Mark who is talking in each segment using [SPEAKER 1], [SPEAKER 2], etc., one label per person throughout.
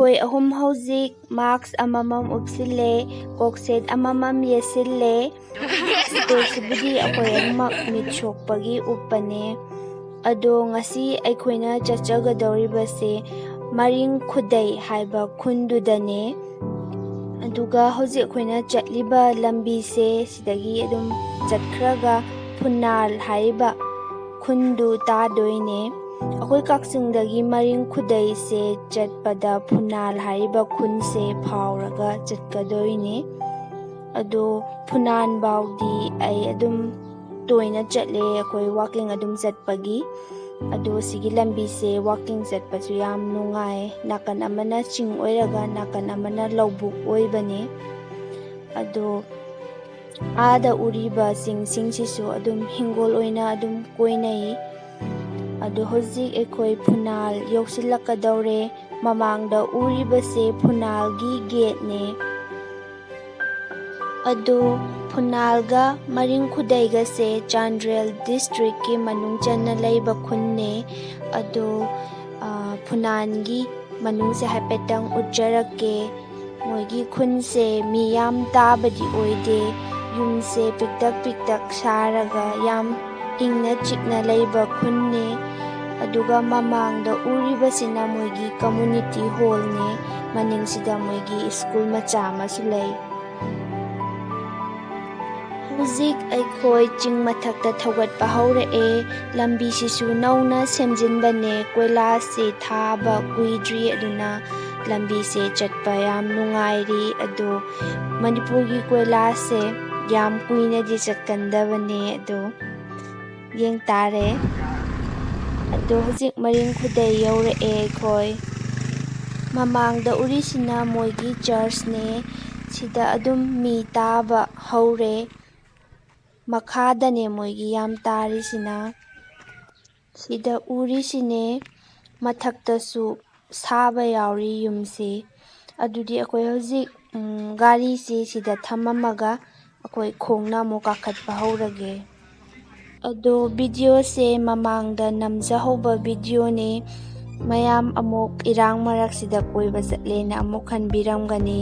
[SPEAKER 1] ꯑꯩꯈꯣꯏ ꯑꯍꯨꯝ ꯍꯧꯖꯤꯛ ꯃꯥꯛꯁ ꯑꯃꯃꯝ ꯎꯞꯁꯤꯜꯂꯦ, ꯀꯣꯛꯁꯦꯠ ꯑꯃꯃꯝ ꯌꯦꯠꯁꯤꯜꯂꯦ꯫ ꯁ꯭ꯄꯦꯛꯁꯤꯕꯨꯗꯤ ꯑꯩꯈꯣꯏ ꯑꯍꯨꯝꯃꯛ ꯃꯤꯠ ꯁꯣꯛꯄꯒꯤ ꯎꯞꯄꯅꯦ꯫ ꯑꯗꯣ ꯉꯁꯤ ꯑꯩꯈꯣꯏꯅ ꯆꯠꯆꯒꯗꯧꯔꯤꯕꯁꯦ ꯃꯔꯤꯡ ꯈꯨꯗꯩ ꯍꯥꯏꯕ ꯈꯨꯟꯗꯨꯗꯅꯦ꯫ ꯑꯗꯨꯒ ꯍꯧꯖꯤꯛ ꯑꯩꯈꯣꯏꯅ ꯆꯠꯂꯤꯕ ꯂꯝꯕꯤꯁꯦ ꯁꯤꯗꯒꯤ ꯑꯗꯨꯝ ꯆꯠꯈ꯭ꯔꯒ ꯐꯨꯅꯥꯜ ꯍꯥꯏꯔꯤꯕ ꯈꯨꯟꯗꯨ ꯇꯥꯗꯣꯏꯅꯦ꯫ ꯑꯩꯈꯣꯏ ꯀꯛꯆꯤꯡꯗꯒꯤ ꯃꯔꯤꯡ ꯈꯨꯗꯩꯁꯦ ꯆꯠꯄꯗ ꯐꯨꯅꯥꯜ ꯍꯥꯏꯔꯤꯕ ꯈꯨꯟꯁꯦ ꯐꯥꯎꯔꯒ ꯆꯠꯀꯗꯣꯏꯅꯦ꯫ ꯑꯗꯣ ꯐꯨꯅꯥꯟ ꯐꯥꯎꯗꯤ ꯑꯩ ꯑꯗꯨꯝ ꯇꯣꯏꯅ ꯆꯠꯂꯦ ꯑꯩꯈꯣꯏ ꯋꯥꯛꯀꯤꯡ ꯑꯗꯨꯝ ꯆꯠꯄꯒꯤ꯫ ꯑꯗꯣ ꯁꯤꯒꯤ ꯂꯝꯕꯤꯁꯦ ꯋꯥꯛꯀꯤꯡ ꯆꯠꯄꯁꯨ ꯌꯥꯝ ꯅꯨꯡꯉꯥꯏ꯫ ナカナマナꯆꯤꯡ ꯑꯣꯏꯔꯒ ꯅꯥꯀꯟ ꯑꯃꯅ ꯂꯧꯕꯨꯛ ꯑꯣꯏꯕꯅꯦ꯫ ꯑꯗꯣ ꯑꯥꯗ ꯎꯔꯤꯕ ꯆꯤꯡꯁꯤꯡꯁꯤꯁꯨ ꯑꯗꯨꯝ ꯍꯤꯡꯒꯣꯜ ꯑꯣꯏꯅ ꯑꯗꯨꯝ ꯀꯣꯏꯅꯩ꯫ ꯑꯗꯣ ꯍꯧꯖꯤꯛ ꯑꯩꯈꯣꯏ ꯐꯨꯅꯥꯜ ꯌꯧꯁꯤꯜꯂꯛꯀꯗꯧꯔꯦ꯫ ꯃꯃꯥꯡꯗ ꯎꯔꯤꯕꯁꯦ ꯐꯨꯅꯥꯜꯒꯤ ꯒꯦꯠꯅꯦ꯫ ꯑꯗꯣ ꯐꯨꯅꯥꯜꯒ ꯃꯔꯤꯡ ꯈꯨꯗꯩꯒꯁꯦ ꯆꯥꯟꯗꯦꯜ ꯗꯤꯁꯇ꯭ꯔꯤꯛꯀꯤ ꯃꯅꯨꯡ ꯆꯟꯅ ꯂꯩꯕ ꯈꯨꯟꯅꯦ꯫ ꯑꯗꯣ ꯐꯨꯅꯥꯟꯒꯤ ꯃꯅꯨꯡꯁꯦ ꯍꯥꯏꯐꯦꯠꯇꯪ ꯎꯠꯆꯔꯛꯀꯦ꯫ ꯃꯣꯏꯒꯤ ꯈꯨꯟꯁꯦ ꯃꯤ ꯌꯥꯝ ꯇꯥꯕꯗꯤ ꯑꯣꯏꯗꯦ꯫ ꯌꯨꯝꯁꯦ ꯄꯤꯛꯇꯛ ꯄꯤꯛꯇꯛ ꯁꯥꯔꯒ ꯌꯥꯝ ꯏꯪꯅ ꯆꯤꯛꯅ ꯂꯩꯕ ꯈꯨꯟꯅꯦ꯫ ꯑꯗꯨꯒ ꯃꯃꯥꯡꯗ ꯎꯔꯤꯕꯁꯤꯅ ꯃꯣꯏꯒꯤ ꯀꯝꯃꯨꯅꯤꯇꯤ ꯍꯣꯜꯅꯦ꯫ ꯃꯅꯤꯡꯁꯤꯗ ꯃꯣꯏꯒꯤ ꯁ꯭ꯀꯨꯜ ꯃꯆꯥ ꯑꯃꯁꯨ ꯂꯩ꯫ ꯍꯧꯖꯤꯛ ꯑꯩꯈꯣꯏ ꯆꯤꯡ ꯃꯊꯛꯇ ꯊꯧꯒꯠꯄ ꯍꯧꯔꯛꯑꯦ꯫ ꯂꯝꯕꯤꯁꯤꯁꯨ ꯅꯧꯅ ꯁꯦꯝꯖꯤꯟꯕꯅꯦ, ꯀꯣꯏꯂꯥꯁꯁꯤ ꯊꯥꯕ ꯀꯨꯏꯗ꯭ꯔꯤ ꯑꯗꯨꯅ ꯂꯝꯕꯤꯁꯦ ꯆꯠꯄ ꯌꯥꯝ ꯅꯨꯡꯉꯥꯏꯔꯤ꯫ ꯑꯗꯣ ꯃꯅꯤꯄꯨꯔꯒꯤ ꯀꯣꯏꯂꯥꯁꯁꯦ ꯌꯥꯝ ꯀꯨꯏꯅꯗꯤ ꯆꯠꯀꯟꯗꯕꯅꯦ, ꯑꯗꯣ ꯌꯦꯡ ꯇꯥꯔꯦ꯫ ꯑꯗꯣ ꯍꯧꯖꯤꯛ ꯃꯔꯤꯡ ꯈꯨꯗꯩ ꯌꯧꯔꯛꯑꯦ ꯑꯩꯈꯣꯏ꯫ ꯃꯃꯥꯡꯗ ꯎꯔꯤꯁꯤꯅ ꯃꯣꯏꯒꯤ ꯆꯔꯆꯅꯦ꯫ ꯁꯤꯗ ꯑꯗꯨꯝ ꯃꯤ ꯇꯥꯕ ꯍꯧꯔꯦ꯫ ꯃꯈꯥꯗꯅꯦ ꯃꯣꯏꯒꯤ ꯌꯥꯝ ꯇꯥꯔꯤꯁꯤꯅ꯫ ꯁꯤꯗ ꯎꯔꯤꯁꯤꯅꯦ ꯃꯊꯛꯇꯁꯨ ꯁꯥꯕ ꯌꯥꯎꯔꯤ ꯌꯨꯝꯁꯤ꯫ ꯑꯗꯨꯗꯤ ꯑꯩꯈꯣꯏ ꯍꯧꯖꯤꯛ ꯒꯥꯔꯤꯁꯤ ꯁꯤꯗ ꯊꯝꯃꯝꯃꯒ ꯑꯩꯈꯣꯏ ꯈꯣꯡꯅ ꯑꯃꯨꯛ ꯀꯥꯈꯠꯄ ꯍꯧꯔꯒꯦ꯫ ꯑꯗꯣ ꯚꯤꯗꯤꯑꯣꯁꯦ ꯃꯃꯥꯡꯗ ꯅꯝꯖꯍꯧꯕ ꯚꯤꯗꯤꯑꯣꯅꯦ꯫ ꯃꯌꯥꯝ ꯑꯃꯨꯛ ꯏꯔꯥꯡ ꯃꯔꯛꯁꯤꯗ ꯀꯣꯏꯕ ꯆꯠꯂꯦꯅ ꯑꯃꯨꯛ ꯈꯟꯕꯤꯔꯝꯒꯅꯤ꯫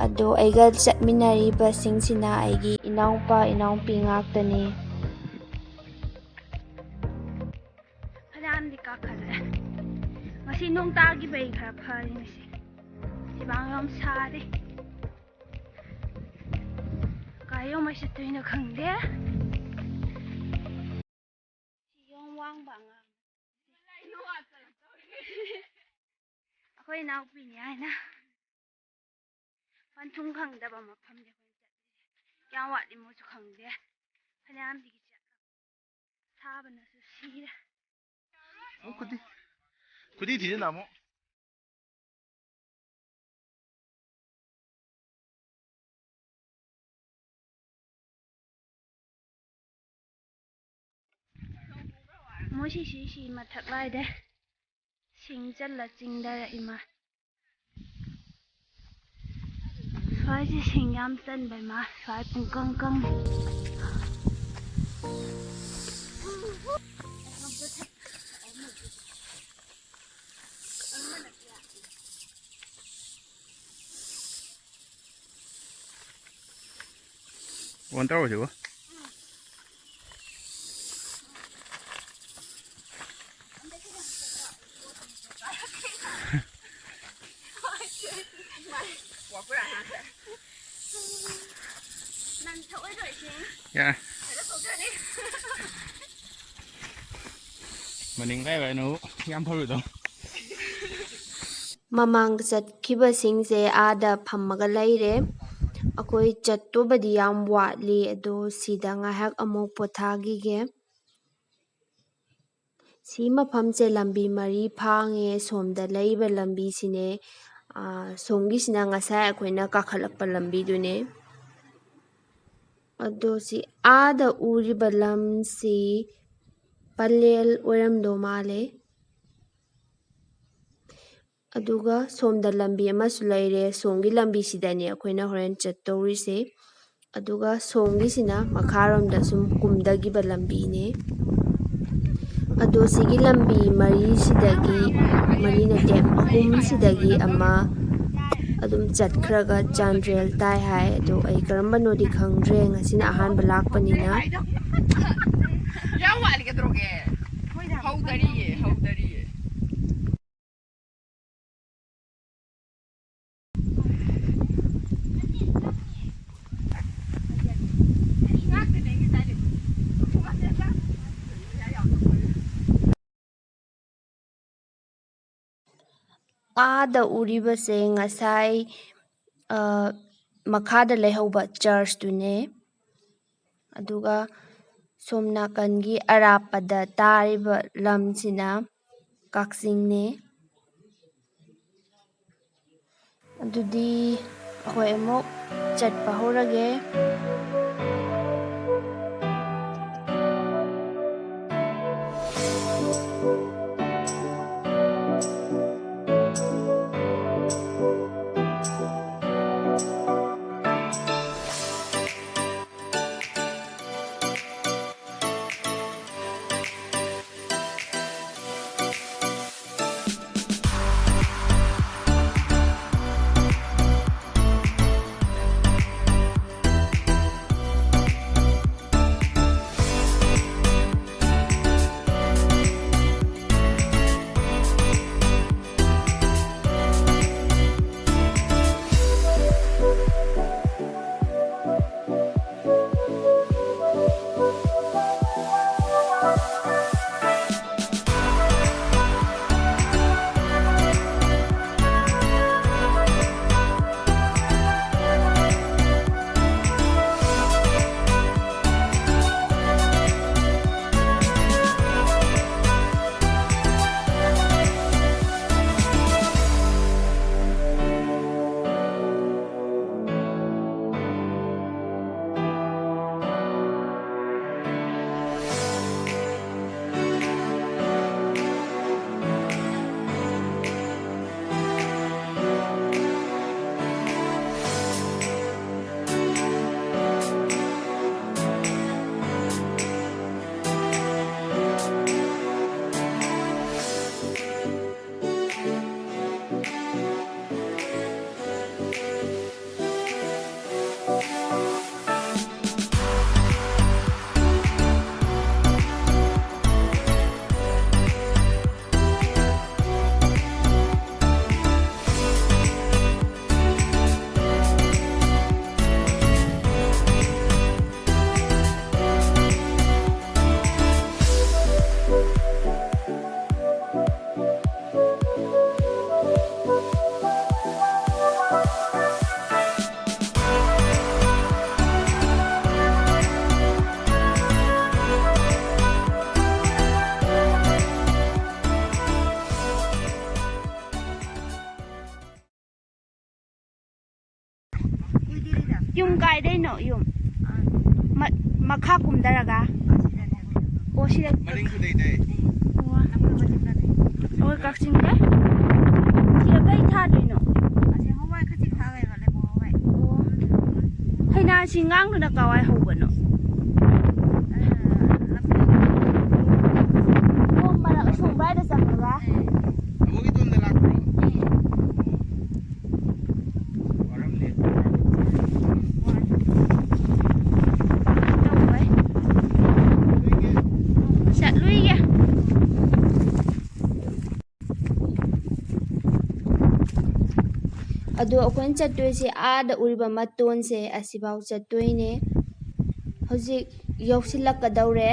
[SPEAKER 1] ꯑꯗꯣ ꯑꯩꯒ ꯆꯠꯃꯤꯟꯅꯔꯤꯕꯁꯤꯡꯁꯤꯅ ꯑꯩꯒꯤ ꯏꯅꯥꯎꯄꯥ ꯏꯅꯥꯎꯄꯤ ꯉꯥꯛꯇꯅꯤ꯫ ꯐꯅꯌꯥꯝꯗꯤ ꯀꯥꯈꯠꯂꯦ꯫ ꯉꯁꯤ ꯅꯣꯡ ꯇꯥꯈꯤꯕꯩ ꯈꯔ ꯐꯔꯤ ꯉꯁꯤ꯫ ꯁꯤꯕꯥꯡ ꯌꯥꯝ ꯁꯥꯔꯤ꯫ ꯀꯥꯏ ꯌꯧꯃꯩ ꯆꯠꯇꯣꯏꯅꯣ ꯈꯪꯗꯦ꯫ ꯁꯤ ꯌꯥꯝ ꯋꯥꯡꯕ ꯑꯉꯥꯡ ꯑꯩꯈꯣꯏ ꯏꯅꯥꯎꯄꯤꯅꯤ ꯍꯥꯏꯅ ꯄꯟꯊꯨꯡ ꯈꯪꯗꯕ ꯃꯐꯝꯗꯤ ꯑꯩꯈꯣꯏ ꯆꯠꯂꯤꯁꯦ꯫ ꯀꯌꯥꯝ ꯋꯥꯠꯂꯤꯃꯣꯁꯨ ꯈꯪꯗꯦ꯫ ꯐꯅꯌꯥꯝꯗꯤ ꯆꯠꯂꯦ꯫ ꯁꯥꯕꯅꯁꯨ ꯁꯤꯔꯦ꯫
[SPEAKER 2] Khudei thì thế nào mộ?
[SPEAKER 1] ꯃꯣꯏꯁꯤ ꯃꯊꯛ ꯂꯥꯏꯗꯦ ꯁꯤꯡ ꯆꯜꯂ ꯆꯤꯡꯗꯔ ꯏꯃꯥ ꯁ꯭ꯋꯥꯏꯁꯤ ꯁꯤꯡ ꯌꯥꯝ ꯆꯟꯕ ꯏꯃꯥ ꯁ꯭ꯋꯥꯏ ꯄꯨꯡꯀꯪ ꯀꯪ
[SPEAKER 2] One tower chứ? Yeah. Mình cái vậy nó yam thôi rồi.
[SPEAKER 1] ꯃꯃꯥꯡꯗ ꯆꯠꯈꯤꯕꯁꯤꯡꯁꯦ ꯑꯥꯗ ꯐꯝꯃꯒ ꯂꯩꯔꯦ꯫ ꯑꯩꯈꯣꯏ ꯆꯠꯇꯧꯕꯗꯤ ꯌꯥꯝ ꯋꯥꯠꯂꯤ, ꯑꯗꯣ ꯁꯤꯗ ꯉꯥꯏꯍꯥꯛ ꯑꯃꯨꯛ ꯄꯣꯊꯥꯈꯤꯒꯦ꯫ ꯁꯤ ꯃꯐꯝꯁꯦ ꯂꯝꯕꯤ ꯃꯔꯤ ꯐꯥꯡꯉꯦ꯫ ꯁꯣꯝꯗ ꯂꯩꯕ ꯂꯝꯕꯤꯁꯤꯅꯦ, ꯁꯣꯝꯒꯤꯁꯤꯅ ꯉꯁꯥꯏ ꯑꯩꯈꯣꯏꯅ ꯀꯥꯈꯠꯂꯛꯄ ꯂꯝꯕꯤꯗꯨꯅꯦ꯫ ꯑꯗꯣ ꯁꯤ ꯑꯥꯗ ꯎꯔꯤꯕ ꯂꯝꯁꯤ ꯄꯂꯦꯜ ꯑꯣꯏꯔꯝꯗꯧ ꯃꯥꯜꯂꯦ꯫ ꯑꯗꯨꯒ ꯁꯣꯝꯗ ꯂꯝꯕꯤ ꯑꯃꯁꯨ ꯂꯩꯔꯦ꯫ ꯁꯣꯝꯒꯤ ꯂꯝꯕꯤꯁꯤꯗꯅꯦ ꯑꯩꯈꯣꯏꯅ ꯍꯣꯔꯦꯟ ꯆꯠꯇꯧꯔꯤꯁꯦ꯫ ꯑꯗꯨꯒ ꯁꯣꯝꯒꯤꯁꯤꯅ ꯃꯈꯥꯔꯣꯝꯗ ꯁꯨꯝ ꯀꯨꯝꯗꯒꯤꯕ ꯂꯝꯕꯤꯅꯦ꯫ ꯑꯗꯣ ꯁꯤꯒꯤ ꯂꯝꯕꯤ ꯃꯔꯤꯁꯤꯗꯒꯤ ꯃꯔꯤ ꯅꯠꯇꯦ ꯑꯍꯨꯝꯁꯤꯗꯒꯤ ꯑꯃ ꯑꯗꯨꯝ ꯆꯠꯈ꯭ꯔꯒ ꯆꯥꯟꯗ꯭ꯔꯦꯜ ꯇꯥꯏ ꯍꯥꯏ ꯑꯗꯣ ꯑꯩ ꯀꯔꯝꯕꯅꯣꯗꯤ ꯈꯪꯗ꯭ꯔꯦ ꯉꯁꯤꯅ ꯑꯍꯥꯟꯕ ꯂꯥꯛꯄꯅꯤꯅ
[SPEAKER 2] ꯌꯥꯝ ꯋꯥꯠꯂꯤꯒꯗ꯭ꯔꯣꯒꯦ ꯍꯧꯗꯔꯤꯌꯦ ꯍꯧꯗꯔꯤꯌꯦ
[SPEAKER 1] ꯑꯥꯗ ꯎꯔꯤꯕꯁꯦ ꯉꯁꯥꯏ ꯃꯈꯥꯗ ꯂꯩꯍꯧꯕ ꯆꯔꯆꯇꯨꯅꯦ ꯑꯗꯨꯒ ꯁꯣꯝ ꯅꯥꯀꯟꯒꯤ ꯑꯔꯥꯞꯄꯗ ꯇꯥꯔꯤꯕ ꯂꯝꯁꯤꯅ ꯀꯛꯆꯤꯡꯅꯦ ꯑꯗꯨꯗꯤ ꯑꯩꯈꯣꯏ ꯑꯃꯨꯛ ꯆꯠꯄ ꯍꯧꯔꯒꯦ ꯌꯨꯝ ꯀꯥꯏꯗꯩꯅꯣ ꯌꯨꯝ ꯃꯈꯥ ꯀꯨꯝꯗꯔꯒ ꯑꯣ ꯁꯤꯗ
[SPEAKER 2] ꯃꯅꯤꯡ ꯈꯨꯗꯩꯗꯩ
[SPEAKER 1] ꯑꯣ ꯀꯛꯆꯤꯡꯗ ꯁꯤꯗ ꯀꯩ ꯊꯥꯗꯣꯏꯅꯣ
[SPEAKER 3] ꯍꯋꯥꯏ ꯈꯖꯤꯛ ꯊꯥꯒꯦꯕ ꯂꯩꯕꯣ ꯍꯋꯥꯏ
[SPEAKER 1] ꯍꯩꯅꯥꯁꯤ ꯉꯥꯡꯗꯨꯅ ꯀꯋꯥꯏ ꯍꯧꯕꯅꯣ ꯑꯣ ꯃꯔꯛ ꯁꯣꯡꯕ꯭ꯔꯥꯏꯗ ꯆꯪꯉꯒ
[SPEAKER 2] ꯑꯃꯨꯛ ꯏꯇꯣꯝꯗ ꯂꯥꯛꯄ꯭ꯔꯣ ꯋꯥꯔꯝꯅꯤ
[SPEAKER 1] ꯆꯠꯂꯨꯏꯒꯦ ꯑꯗꯣ ꯑꯩꯈꯣꯏꯅ ꯆꯠꯇꯣꯏꯁꯦ ꯑꯥꯗ ꯎꯔꯤꯕ ꯃꯇꯣꯟꯁꯦ ꯑꯁꯤꯐꯥꯎ ꯆꯠꯇꯣꯏꯅꯦ ꯍꯧꯖꯤꯛ ꯌꯧꯁꯤꯜꯂꯛꯀꯗꯧꯔꯦ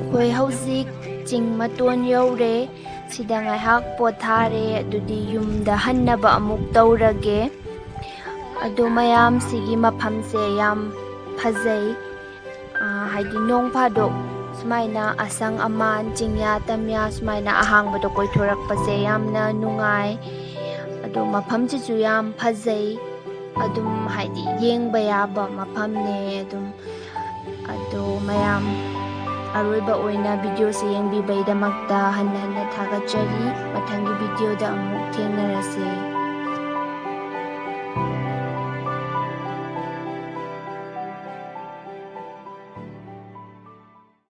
[SPEAKER 1] ꯑꯩꯈꯣꯏ ꯍꯧꯖꯤꯛ ꯆꯤꯡ ꯃꯇꯣꯟ ꯌꯧꯔꯦ, ꯁꯤꯗ ꯉꯥꯏꯍꯥꯛ ꯄꯣꯊꯥꯔꯦ, ꯑꯗꯨꯗꯤ ꯌꯨꯝꯗ ꯍꯟꯅꯕ ꯑꯃꯨꯛ ꯇꯧꯔꯒꯦ꯫ ꯑꯗꯣ ꯃꯌꯥꯝ ꯁꯤꯒꯤ ꯃꯐꯝꯁꯦ ꯌꯥꯝ ꯐꯖꯩ, ꯍꯥꯏꯗꯤ ꯅꯣꯡ ꯐꯥꯗꯣꯛ ꯁꯨꯃꯥꯏꯅ ꯑꯁꯪ ꯑꯃꯥꯟ ꯆꯤꯡꯌꯥ ꯇꯝꯌꯥ ꯁꯨꯃꯥꯏꯅ ꯑꯍꯥꯡꯕꯗ ꯀꯣꯏꯊꯣꯔꯛꯄꯁꯦ ꯌꯥꯝꯅ ꯅꯨꯡꯉꯥꯏ꯫ ꯑꯗꯣ ꯃꯐꯝꯁꯤꯁꯨ ꯌꯥꯝ ꯐꯖꯩ, ꯑꯗꯨꯝ ꯍꯥꯏꯗꯤ ꯌꯦꯡꯕ ꯌꯥꯕ ꯃꯐꯝꯅꯦ ꯑꯗꯨꯝ꯫ ꯑꯗꯣ ꯃꯌꯥꯝ ꯑꯔꯣꯏꯕ ꯑꯣꯏꯅ ꯚꯤꯗꯤꯑꯣꯁꯦ ꯌꯦꯡꯕꯤꯕꯩꯗꯃꯛꯇ ꯍꯟꯅ ꯍꯟꯅ ꯊꯥꯒꯠꯆꯔꯤ꯫ ꯃꯊꯪꯒꯤ ꯚꯤꯗꯤꯑꯣꯗ ꯑꯃꯨꯛ ꯊꯦꯡꯅꯔꯁꯦ꯫